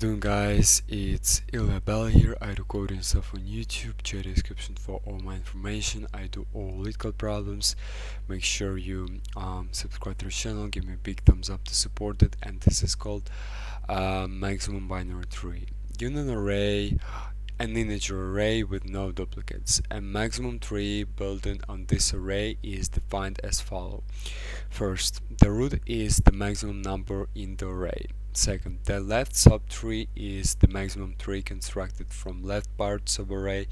doing, guys? It's Bell here. I do coding stuff on YouTube. Check the description for all my information. I do all LeetCode problems. Make sure you subscribe to the channel, give me a big thumbs up to support it. And this is called maximum binary tree. Given an integer array with no duplicates. A maximum tree building on this array is defined as follows. First, the root is the maximum number in the array. Second, the left subtree is the maximum tree constructed from left part subarray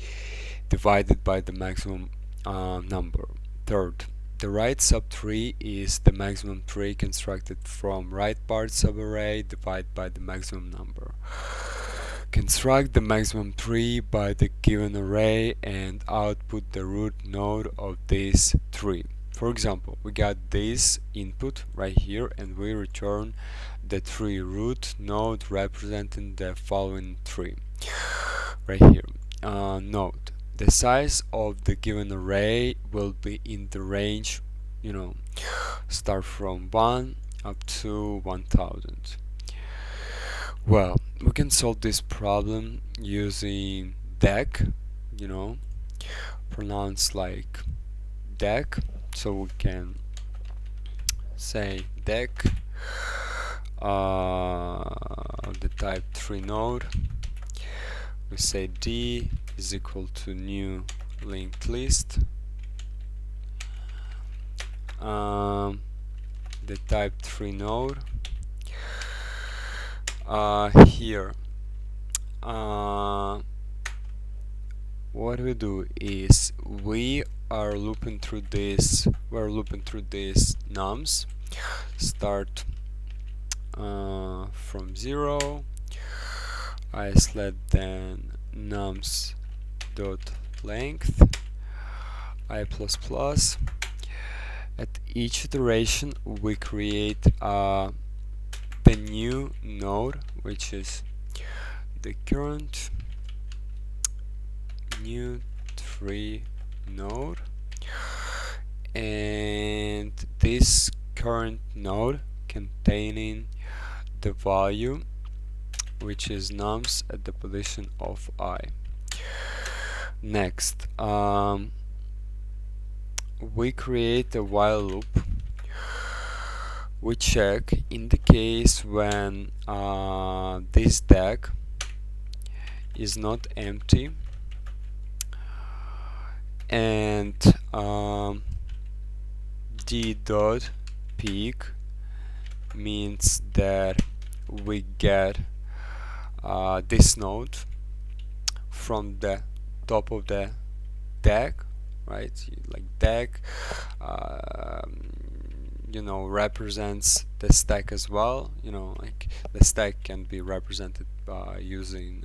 divided by the maximum number. Third, the right subtree is the maximum tree constructed from right part subarray divided by the maximum number. Construct the maximum tree by the given array and output the root node of this tree. For example, we got this input right here and we return the tree root node representing the following tree right here. Note, the size of the given array will be in the range, start from 1 up to 1000. Well, we can solve this problem using deck, pronounced like deck. So we can say deck the type tree node. We say D is equal to new linked list. The type tree node. Here what we do is we're looping through this nums. Start from 0, isolate then nums dot length I++. At each iteration we create the new node, which is the current new tree node, and this current node containing the value which is nums at the position of I. Next, we create a while loop. We check in the case when this deck is not empty and d dot peak means that we get this node from the top of the deck, right? Like deck represents the stack as well. Like the stack can be represented by using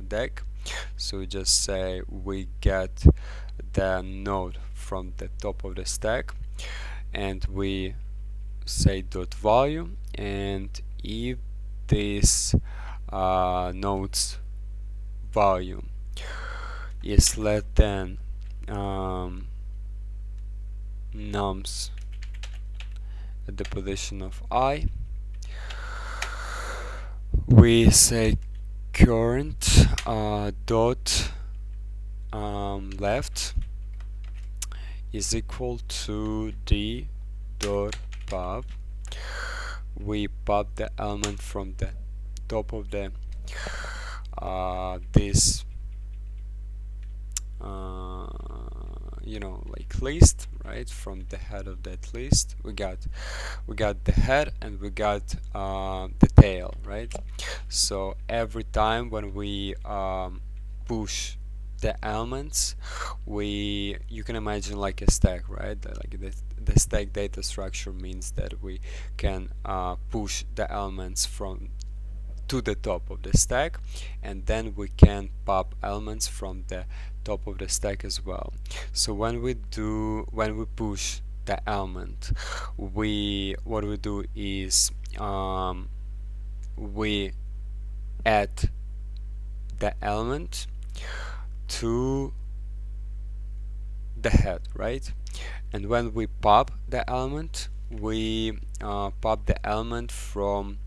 deck. So we just say we get the node from the top of the stack, and we say dot value, and if this node's value is less than nums at the position of I, we say current dot left is equal to d dot pop. We pop the element from the top of the this like list, right? From the head of that list we got the head and we got the tail, right? So every time when we push the elements, you can imagine like a stack, right? Like the stack data structure means that we can push the elements from to the top of the stack, and then we can pop elements from the top of the stack as well. So when we push the element, what we do is we add the element to the head, right? And when we pop the element, we pop the element from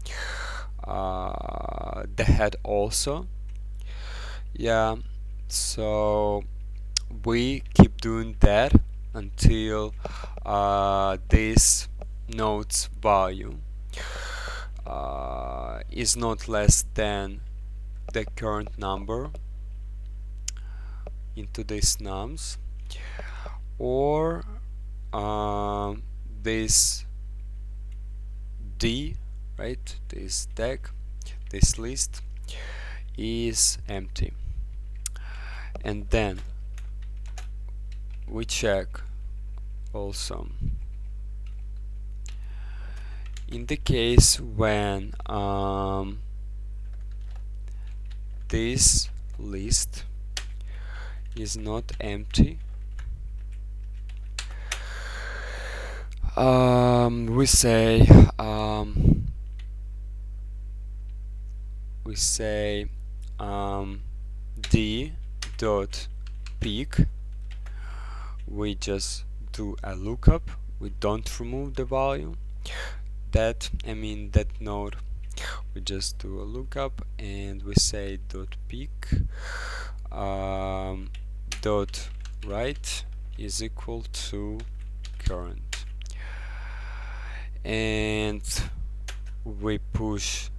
the head also. Yeah, so we keep doing that until this node's value is not less than the current number into these nums, or this D, right, this deck, this list is empty. And then we check also in the case when this list is not empty, we say d dot peak. We just do a lookup. We don't remove the value. That node. We just do a lookup and we say dot peak dot right is equal to current, and we push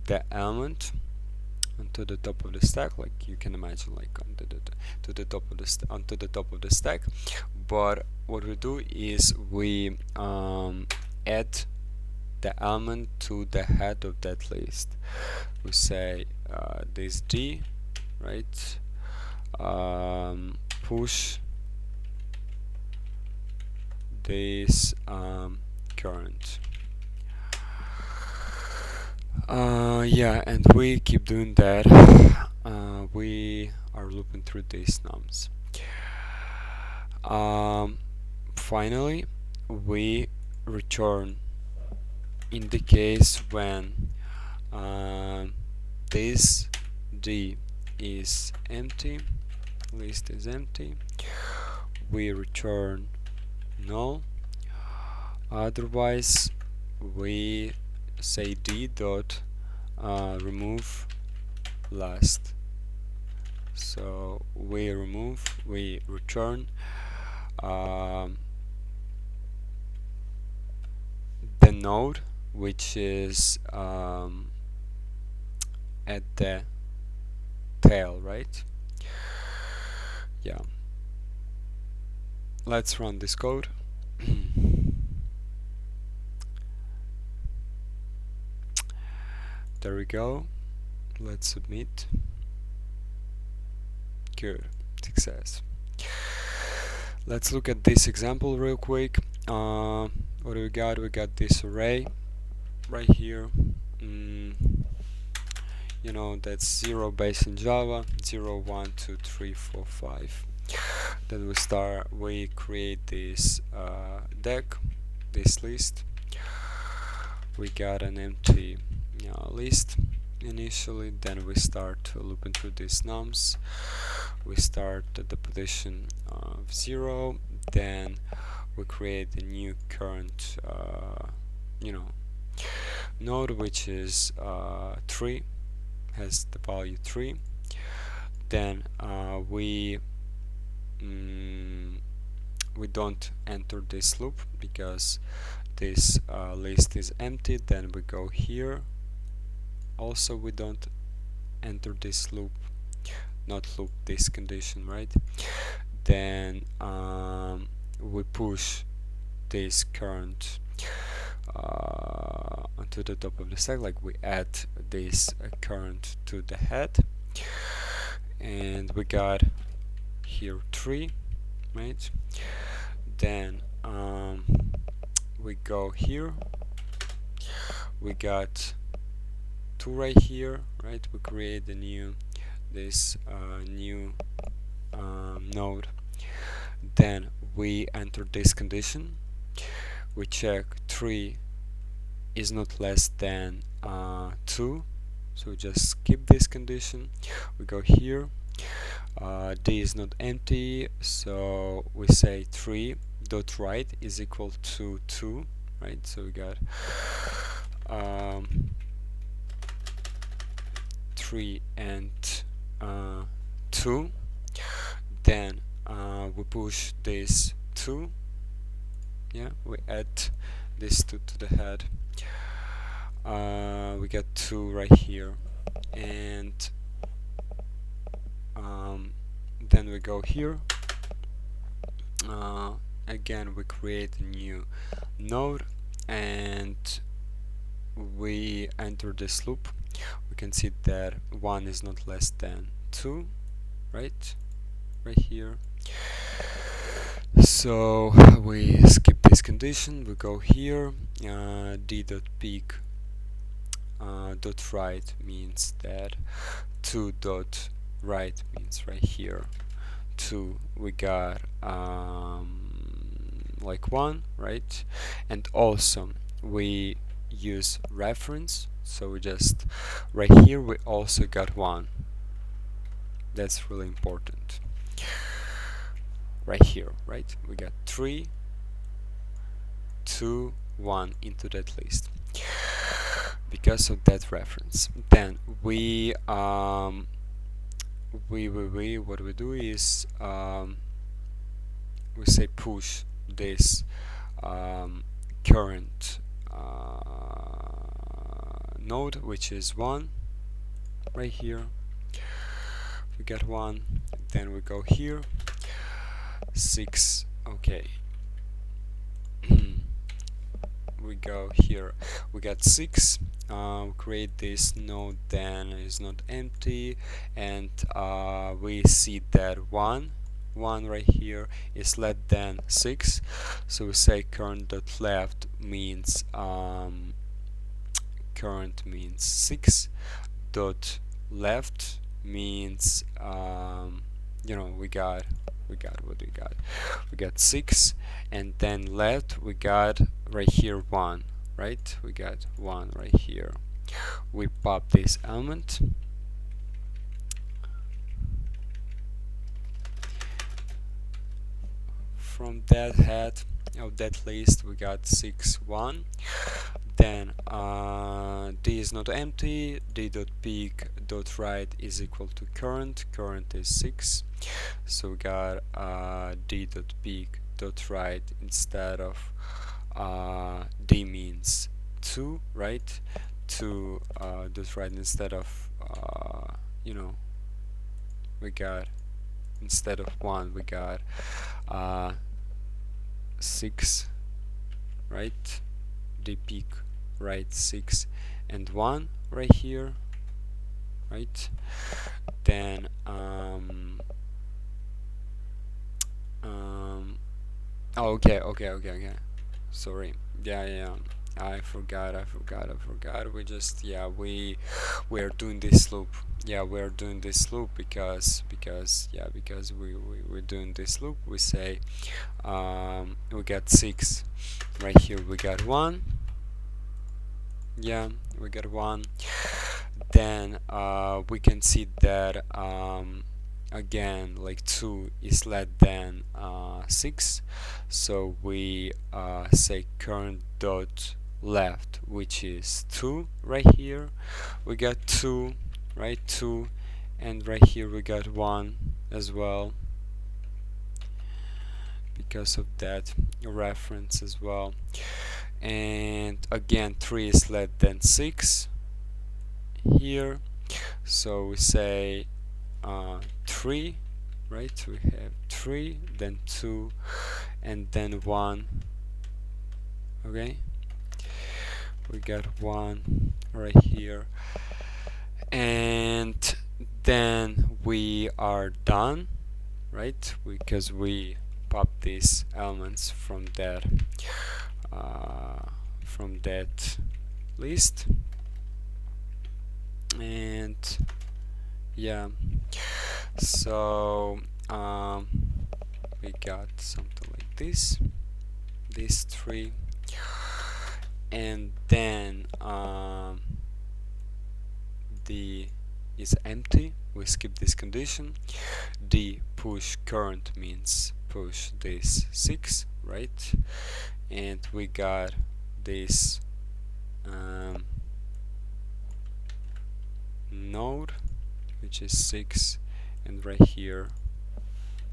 the element onto the top of the stack, like you can imagine, like onto the top of the stack. But what we do is we add the element to the head of that list. We say this D, right, push this current. Yeah, and we keep doing that. We are looping through these nums. Finally, we return in the case when this D is empty, list is empty, we return null. Otherwise, we say d dot remove last. So we return the node which is at the tail, right? Yeah. Let's run this code. There we go. Let's submit. Good. Success. Let's look at this example real quick. What do we got? We got this array right here. You know, that's 0 based in Java, 0, 1, 2, 3, 4, 5. Then we create this deck, this list. We got an empty list initially, then we start looping through these nums. We start at the position of 0, then we create a new current node which is 3, has the value 3. Then we don't enter this loop because this list is empty. Then we go here. Also, we don't enter this loop, not loop this condition, right? Then we push this current onto the top of the stack, like we add this current to the head, and we got here 3, right? Then we go here, we got 2 right here, right? We create a new node. Then we enter this condition, we check 3 is not less than 2, so just skip this condition. We go here, D is not empty, so we say 3 dot right is equal to 2, right? So we got 3 and 2. Then we push this 2. Yeah, we add this 2 to the head. We get 2 right here, and then we go here. Again, we create a new node and we enter this loop. We can see that 1 is not less than 2, right here. So we skip this condition, we go here. D.peak dot right means that 2 dot right means right here. 2 we got like 1, right? And also we use reference, so we just right here we also got 1. That's really important. Right here, right? We got 3, 2, 1 into that list because of that reference. Then we what we do is we say push this current node, which is 1 right here. We get 1, then we go here 6. Okay. We go here, we got 6. Create this node, then is not empty, and we see that 1 right here is less than 6, so we say current.left means current means 6 dot left means you know, we got what we got 6, and then left we got right here 1, right? We got 1 right here. We pop this element, from that head of that list we got 6, 1. Then d is not empty, d.peak dot right is equal to current is 6, so we got d.peak dot right instead of d means 2, right? 2 dot right instead of you know, we got instead of 1 we got 6, right? D peak right 6 and 1 right here, right? Then okay, sorry, yeah, I forgot. We just, yeah, we're doing this loop. Yeah, we're doing this loop because we're doing this loop. We say we got 6 right here, we got 1. Yeah, we got 1. Then we can see that again, like 2 is less than 6, so we say current dot left, which is 2 right here. We got 2, right? 2, and right here we got 1 as well because of that reference as well. And again, 3 is less than 6 here, so we say 3, right? We have 3, then 2, and then 1. Okay, we got 1 right here, and then we are done, right? Because we pop these elements from that list. And yeah, so we got something like this, these 3, and then D is empty, we skip this condition. D push current means push this 6, right? And we got node which is 6, and right here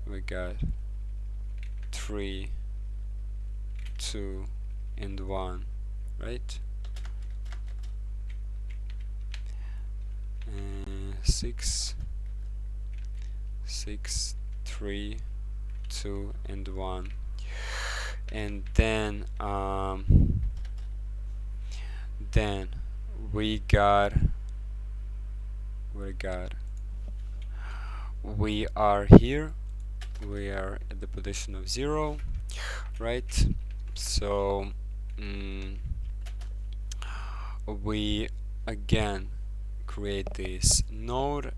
we got 3, 2 and 1, right? 6, 6, 3, 2 and 1, and then we got we are here, we are at the position of 0, right? So we again create this node,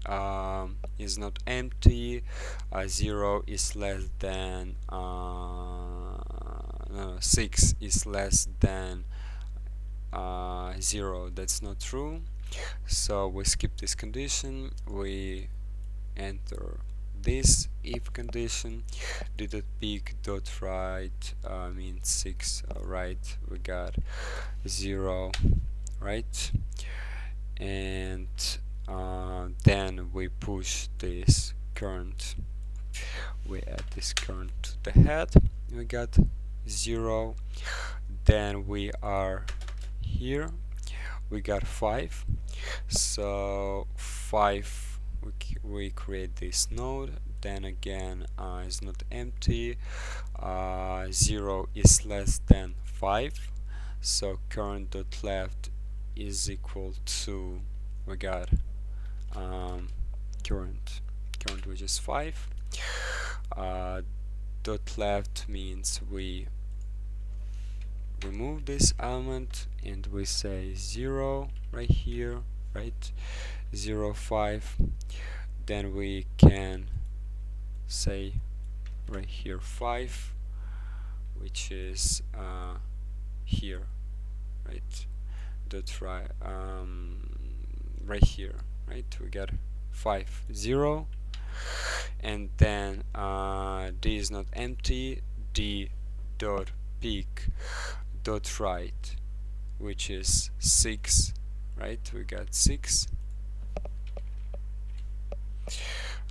is not empty, 0 is less than no, 6 is less than 0. That's not true, so we skip this condition, we enter this if condition, d.peak.right means 6, right? We got 0, right? And then we push this current, we add this current to the head, we got 0. Then we are here, we got 5, so 5 we create this node, then again is not empty, 0 is less than 5, so current dot left is equal to, we got current which is 5, dot left means we remove this element and we say 0 right here, right? 0, 5, then we can say right here 5, which is here, right? Dot right, right here, right? We got 5, 0, and then d is not empty, d dot peak dot right, which is 6, right? We got 6,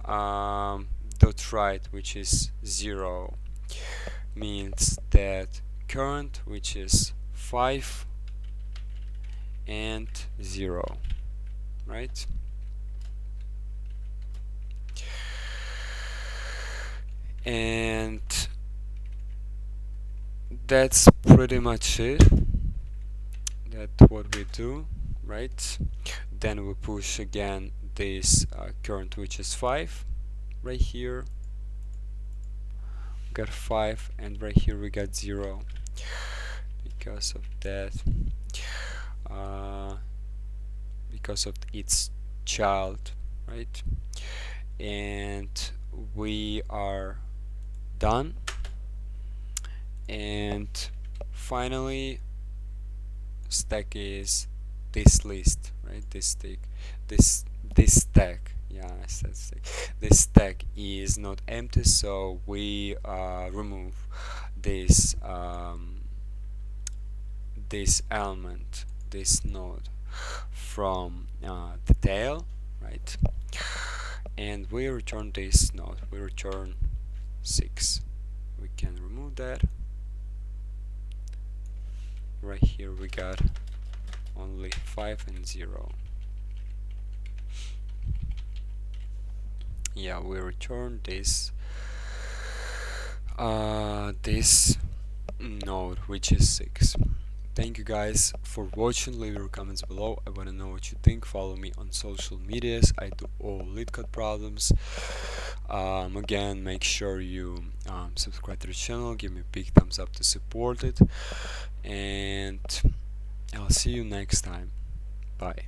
dot right, which is 0, means that current, which is 5 and 0, right? And that's pretty much it. That's what we do, right? Then we push again this current, which is 5, right here we got 5, and right here we got 0 because of that, because of its child, right? And we are done. And finally, stack is this list, right? This stack, yeah, I said stack. This stack is not empty, so we remove this this element, this node, from the tail, right? And we return this node, we return 6. We can remove that. Right here we got only 5 and 0. Yeah, we return this this node, which is 6. Thank you guys for watching. Leave your comments below. I want to know what you think. Follow me on social medias. I do all LeetCode problems. Again, make sure you subscribe to the channel, give me a big thumbs up to support it, and I'll see you next time. Bye.